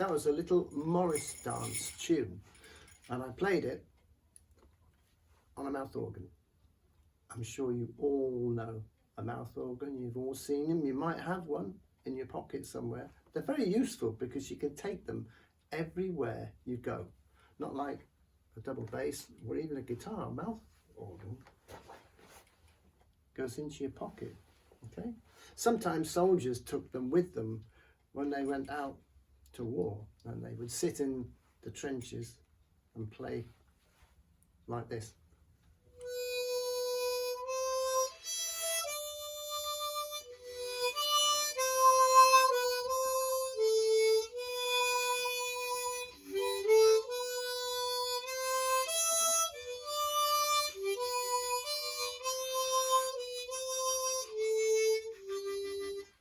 That was a little Morris dance tune, and I played it on a mouth organ. I'm sure you all know a mouth organ. You've all seen them. You might have one in your pocket somewhere. They're very useful because you can take them everywhere you go. Not like a double bass or even a guitar. Mouth organ goes into your pocket. Okay. Sometimes soldiers took them with them when they went out to war, and they would sit in the trenches and play like this.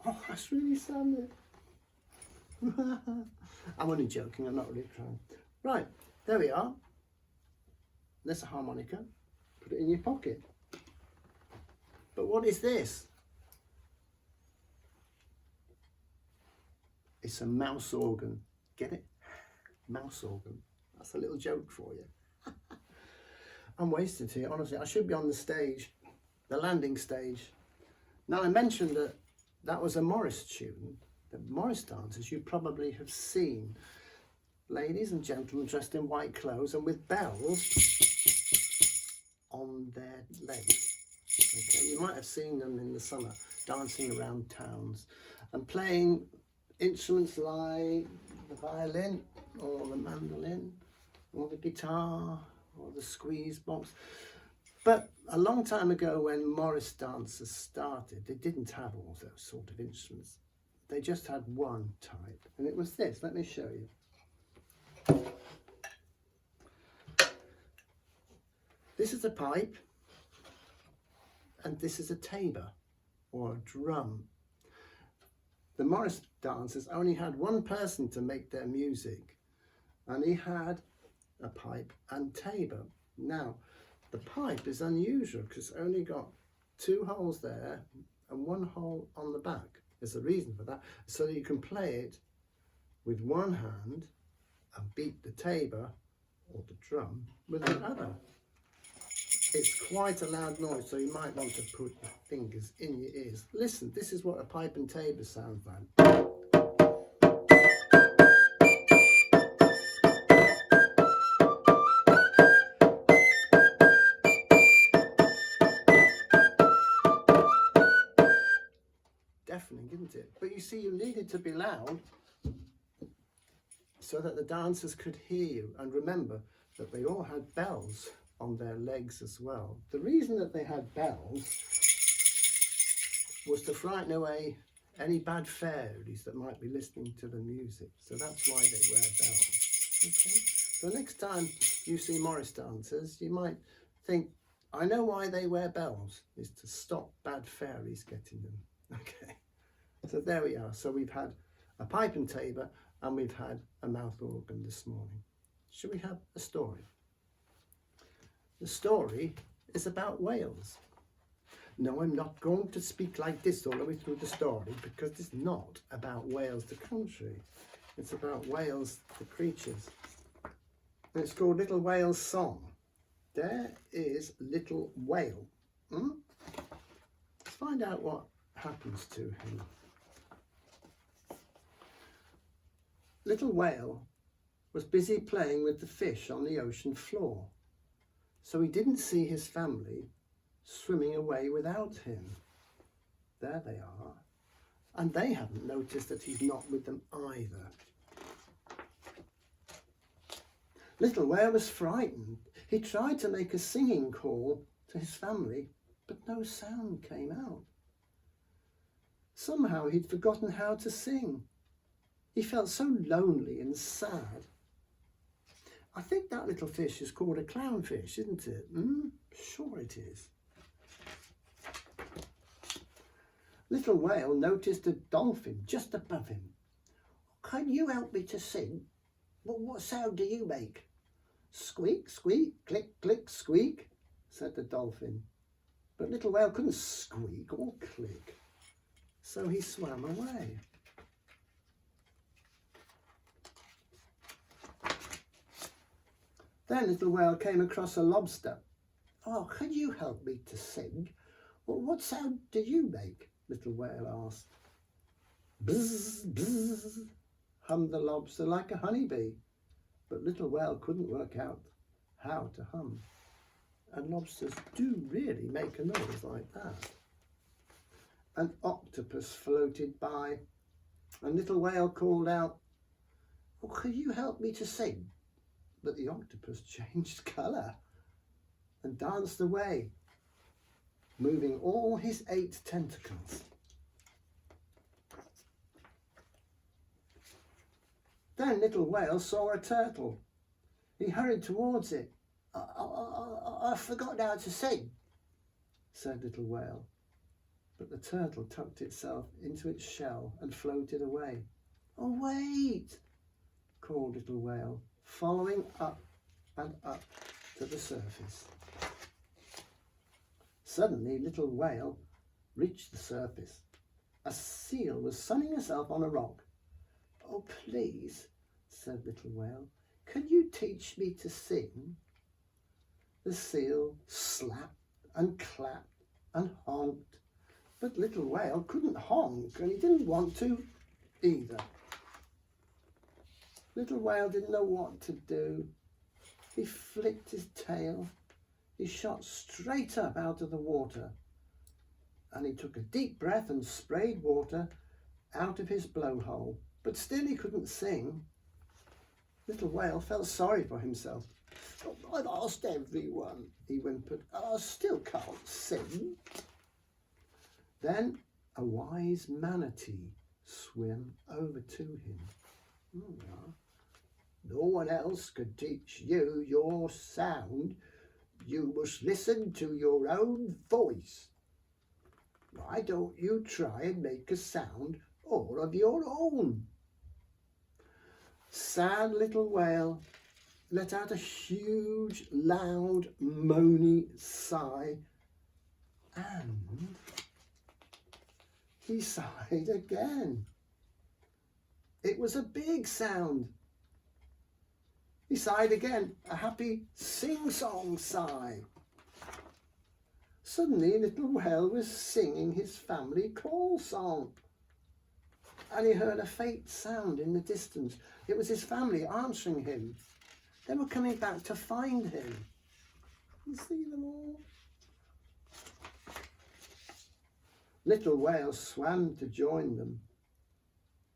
Oh, that's really sad. I'm only joking, I'm not really trying. Right, there we are. There's a harmonica. Put it in your pocket. But what is this? It's a mouse organ. Get it? Mouse organ. That's a little joke for you. I'm wasted here, honestly. I should be on the stage, the landing stage. Now, I mentioned that that was a Morris tune. The Morris dancers you probably have seen. Ladies and gentlemen dressed in white clothes and with bells on their legs. Okay, you might have seen them in the summer dancing around towns and playing instruments like the violin or the mandolin or the guitar or the squeeze box. But a long time ago, when Morris dancers started, they didn't have all those sort of instruments. They just had one type, and it was this. Let me show you. This is a pipe, and this is a tabor, or a drum. The Morris dancers only had one person to make their music, and he had a pipe and tabor. Now, the pipe is unusual because it's only got two holes there and one hole on the back. There's a reason for that, so that you can play it with one hand and beat the tabor or the drum with the other. It's quite a loud noise, so you might want to put your fingers in your ears. Listen, this is what a pipe and tabor sounds like. Deafening, isn't it? But you see, you needed to be loud so that the dancers could hear you. And remember that they all had bells on their legs as well. The reason that they had bells was to frighten away any bad fairies that might be listening to the music. So that's why they wear bells. Okay. So next time you see Morris dancers, you might think, I know why they wear bells. Is to stop bad fairies getting them. Okay. So there we are. So we've had a pipe and tabor and we've had a mouth organ this morning. Should we have a story? The story is about Wales. No, I'm not going to speak like this all the way through the story because it's not about Wales the country. It's about Wales the creatures. And it's called Little Whale's Song. There is Little Whale. Let's find out what happens to him. Little Whale was busy playing with the fish on the ocean floor, so he didn't see his family swimming away without him. There they are, and they haven't noticed that he's not with them either. Little Whale was frightened. He tried to make a singing call to his family, but no sound came out. Somehow he'd forgotten how to sing. He felt so lonely and sad. I think that little fish is called a clownfish, isn't it? Sure it is. Little Whale noticed a dolphin just above him. Can you help me to sing? What sound do you make? Squeak, squeak, click, click, squeak, said the dolphin. But Little Whale couldn't squeak or click, so he swam away. Then Little Whale came across a lobster. "Oh, could you help me to sing? Well, what sound do you make?" Little Whale asked. "Buzz, buzz," hummed the lobster like a honeybee. But Little Whale couldn't work out how to hum. And lobsters do really make a noise like that. An octopus floated by, and Little Whale called out, "Oh, could you help me to sing?" But the octopus changed colour and danced away, moving all his 8 tentacles. Then Little Whale saw a turtle. He hurried towards it. I forgot how to sing," said Little Whale. But the turtle tucked itself into its shell and floated away. "Oh, wait," called Little Whale, following up and up to the surface. Suddenly, Little Whale reached the surface. A seal was sunning herself on a rock. "Oh, please," said Little Whale, "could you teach me to sing?" The seal slapped and clapped and honked, but Little Whale couldn't honk, and he didn't want to either. Little Whale didn't know what to do. He flicked his tail. He shot straight up out of the water, and he took a deep breath and sprayed water out of his blowhole, but still he couldn't sing. Little Whale felt sorry for himself. "Oh, I've asked everyone," he whimpered, "and I still can't sing." Then a wise manatee swam over to him. "No one else could teach you your sound. You must listen to your own voice. Why don't you try and make a sound all of your own?" Sad Little Whale let out a huge, loud, moany sigh, and he sighed again. It was a big sound. He sighed again, a happy sing-song sigh. Suddenly, Little Whale was singing his family call song, and he heard a faint sound in the distance. It was his family answering him. They were coming back to find him. You see them all? Little Whale swam to join them.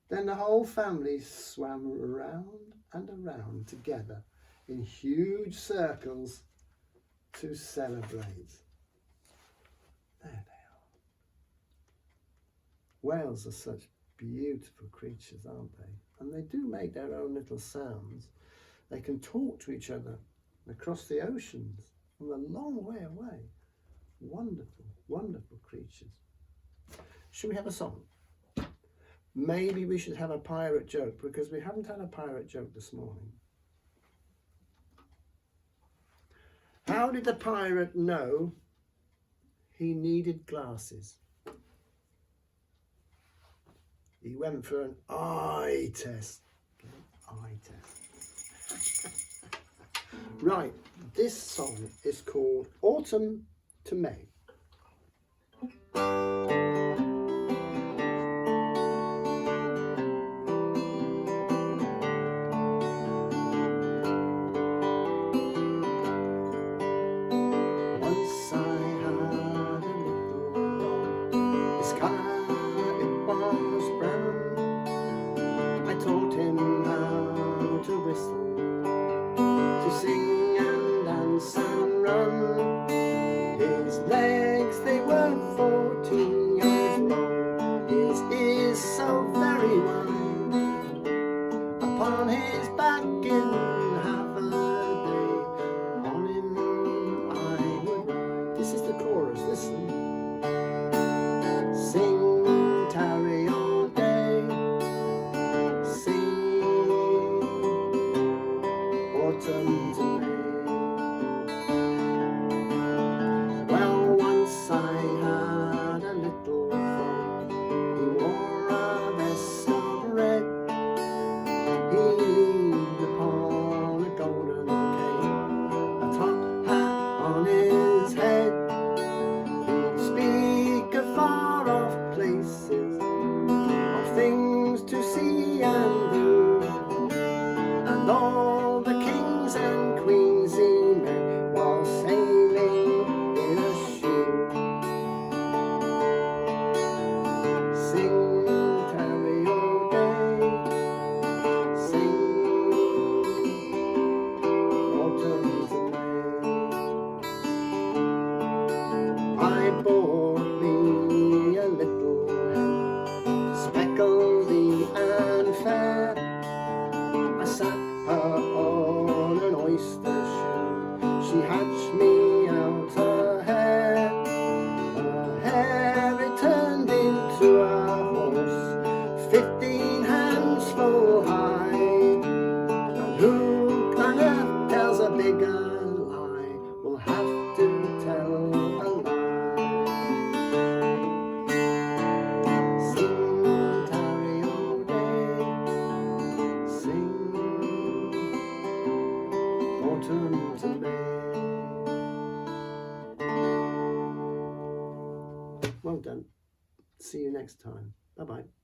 Then the whole family swam around and around together in huge circles to celebrate. There they are. Whales are such beautiful creatures, aren't they? And they do make their own little sounds. They can talk to each other across the oceans from a long way away. Wonderful, wonderful creatures. Should we have a song? Maybe we should have a pirate joke, because we haven't had a pirate joke this morning. How did the pirate know he needed glasses? He went for an eye test. Eye test. Right, this song is called Autumn to May. Sing and dance and run. His legs, they were 14. bought me a little hen, speckledy and fair. I sat her on an oyster shoe, she hatched me out her hair. Her hair it turned into a horse, 15 hands full high. And who on earth tells a bigger lie will have to tell a lie. Sing, tarry all day, sing, autumn to May. Well done. See you next time. Bye-bye.